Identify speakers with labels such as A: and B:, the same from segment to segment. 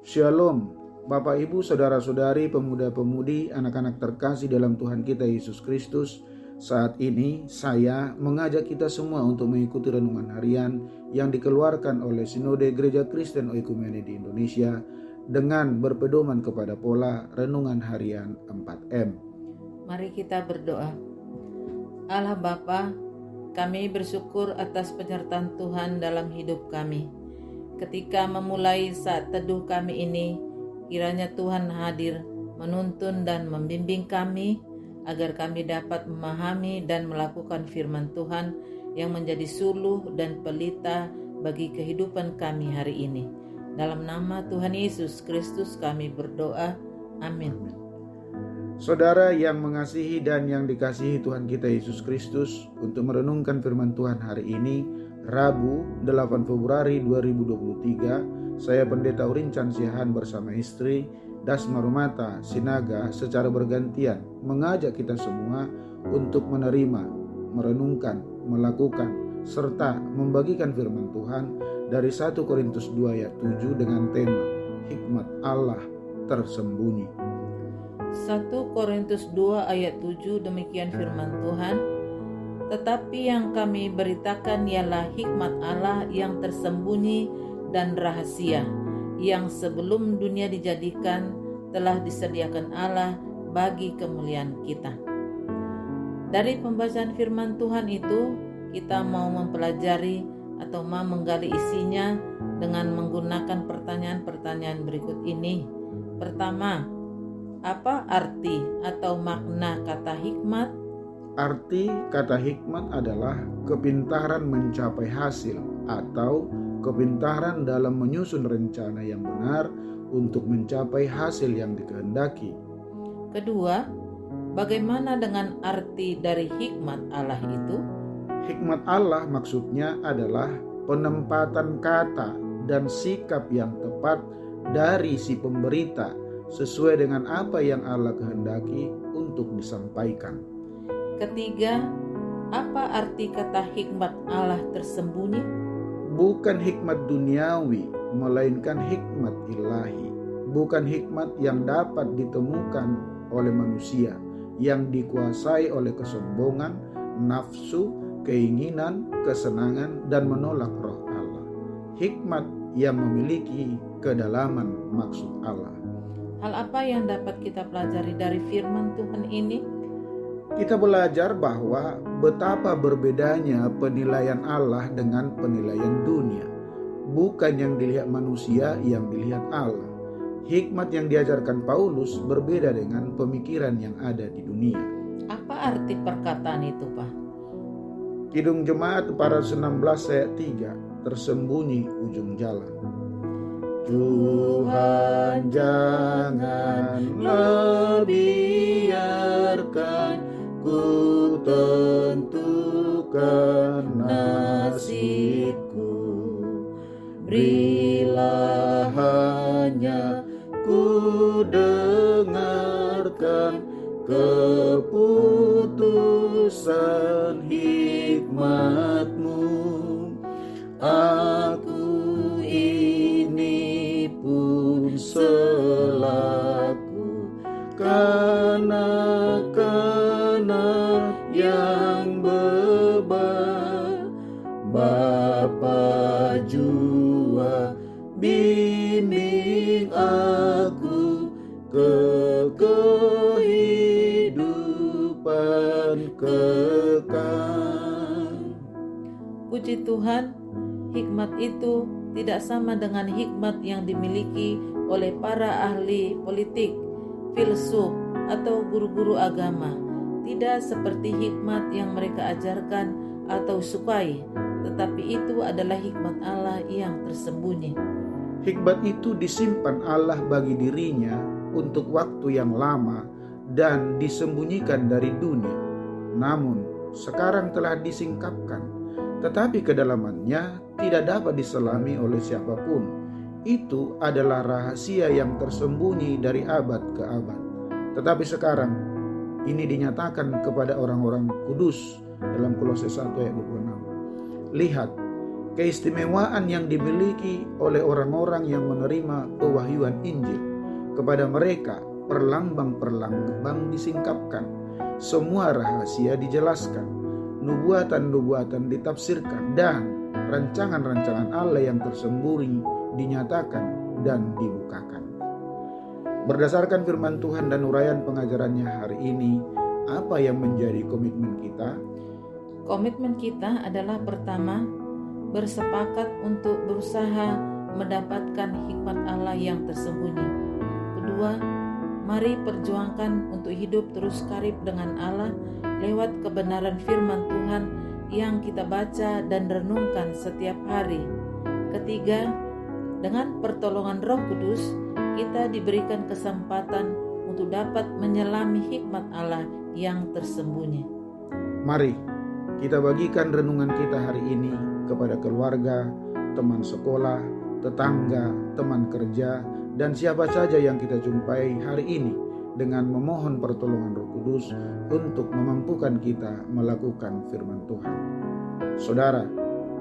A: Shalom, Bapak Ibu, Saudara-saudari, pemuda-pemudi, anak-anak terkasih dalam Tuhan kita Yesus Kristus. Saat ini saya mengajak kita semua untuk mengikuti renungan harian yang dikeluarkan oleh Sinode Gereja Kristen Oikumene di Indonesia dengan berpedoman kepada pola renungan harian 4M.
B: Mari kita berdoa. Allah Bapa, kami bersyukur atas penyertaan Tuhan dalam hidup kami. Ketika memulai saat teduh kami ini, kiranya Tuhan hadir, menuntun dan membimbing kami, agar kami dapat memahami dan melakukan firman Tuhan yang menjadi suluh dan pelita bagi kehidupan kami hari ini. Dalam nama Tuhan Yesus Kristus kami berdoa. Amin.
A: Saudara yang mengasihi dan yang dikasihi Tuhan kita Yesus Kristus, untuk merenungkan firman Tuhan hari ini, Rabu 8 Februari 2023, saya Pendeta Urincan Siahan bersama istri Dasma Rumata Sinaga secara bergantian mengajak kita semua untuk menerima, merenungkan, melakukan, serta membagikan firman Tuhan dari 1 Korintus 2 ayat 7 dengan tema Hikmat Allah Tersembunyi.
B: 1 Korintus 2 ayat 7 demikian firman Tuhan. Tetapi yang kami beritakan ialah hikmat Allah yang tersembunyi dan rahasia, yang sebelum dunia dijadikan telah disediakan Allah bagi kemuliaan kita. Dari pembacaan firman Tuhan itu, kita mau mempelajari atau mau menggali isinya dengan menggunakan pertanyaan-pertanyaan berikut ini. Pertama, apa arti atau makna kata hikmat?
A: Arti kata hikmat adalah kepintaran mencapai hasil atau kepintaran dalam menyusun rencana yang benar untuk mencapai hasil yang dikehendaki.
B: Kedua, bagaimana dengan arti dari hikmat Allah itu?
A: Hikmat Allah maksudnya adalah penempatan kata dan sikap yang tepat dari si pemberita sesuai dengan apa yang Allah kehendaki untuk disampaikan.
B: Ketiga, apa arti kata hikmat Allah tersembunyi?
A: Bukan hikmat duniawi, melainkan hikmat ilahi. Bukan hikmat yang dapat ditemukan oleh manusia, yang dikuasai oleh kesombongan, nafsu, keinginan, kesenangan, dan menolak roh Allah. Hikmat yang memiliki kedalaman maksud Allah.
B: Hal apa yang dapat kita pelajari dari firman Tuhan ini?
A: Kita belajar bahwa betapa berbedanya penilaian Allah dengan penilaian dunia. Bukan yang dilihat manusia, yang dilihat Allah. Hikmat yang diajarkan Paulus berbeda dengan pemikiran yang ada di dunia.
B: Apa arti perkataan itu, Pak?
A: Kidung Jemaat 416 ayat 3, tersembunyi ujung jalan. Tuhan janganlah biarkan ku tentukan nasibku, berilah hanya ku dengarkan keputusan hikmat-Mu. Aku ini pun selaku kanak-kanak yang beban, Bapa jua bimbing aku ke kehidupan kekal.
B: Puji Tuhan, hikmat itu tidak sama dengan hikmat yang dimiliki oleh para ahli politik, filsuf, atau guru-guru agama. Tidak seperti hikmat yang mereka ajarkan atau sukai, tetapi itu adalah hikmat Allah yang tersembunyi.
A: Hikmat itu disimpan Allah bagi dirinya untuk waktu yang lama dan disembunyikan dari dunia. Namun sekarang telah disingkapkan, tetapi kedalamannya tidak dapat diselami oleh siapapun. Itu adalah rahasia yang tersembunyi dari abad ke abad. Tetapi sekarang ini dinyatakan kepada orang-orang kudus dalam Kolose 1 ayat 26. Lihat, keistimewaan yang dimiliki oleh orang-orang yang menerima pewahyuan Injil. Kepada mereka perlambang-perlambang disingkapkan, semua rahasia dijelaskan, nubuatan-nubuatan ditafsirkan, dan rancangan-rancangan Allah yang tersembunyi dinyatakan dan dibukakan. Berdasarkan firman Tuhan dan uraian pengajarannya hari ini, apa yang menjadi komitmen kita?
B: Komitmen kita adalah pertama, bersepakat untuk berusaha mendapatkan hikmat Allah yang tersembunyi. Kedua, mari perjuangkan untuk hidup terus karib dengan Allah lewat kebenaran firman Tuhan yang kita baca dan renungkan setiap hari. Ketiga, dengan pertolongan Roh Kudus, kita diberikan kesempatan untuk dapat menyelami hikmat Allah yang tersembunyi.
A: Mari kita bagikan renungan kita hari ini kepada keluarga, teman sekolah, tetangga, teman kerja, dan siapa saja yang kita jumpai hari ini dengan memohon pertolongan Roh Kudus untuk memampukan kita melakukan firman Tuhan. Saudara,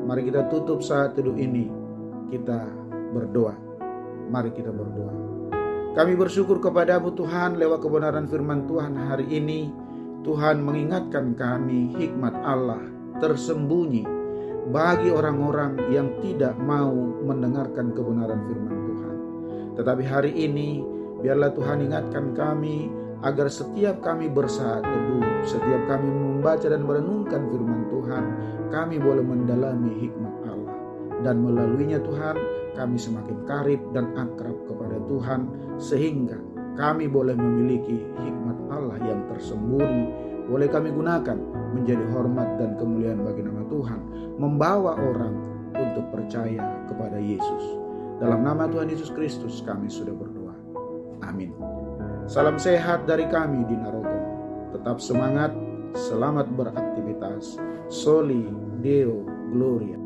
A: mari kita tutup saat teduh ini, kita berdoa. Mari kita berdoa. Kami bersyukur kepadamu Tuhan lewat kebenaran firman Tuhan hari ini. Tuhan mengingatkan kami hikmat Allah tersembunyi bagi orang-orang yang tidak mau mendengarkan kebenaran firman Tuhan. Tetapi hari ini biarlah Tuhan ingatkan kami agar setiap kami bersaat teduh, setiap kami membaca dan merenungkan firman Tuhan, kami boleh mendalami hikmat Allah. Dan melaluinya Tuhan, kami semakin karib dan akrab kepada Tuhan, sehingga kami boleh memiliki hikmat Allah yang tersembunyi. Boleh kami gunakan menjadi hormat dan kemuliaan bagi nama Tuhan, membawa orang untuk percaya kepada Yesus. Dalam nama Tuhan Yesus Kristus kami sudah berdoa. Amin. Salam sehat dari kami di Narogong. Tetap semangat, selamat beraktivitas. Soli Deo Gloria.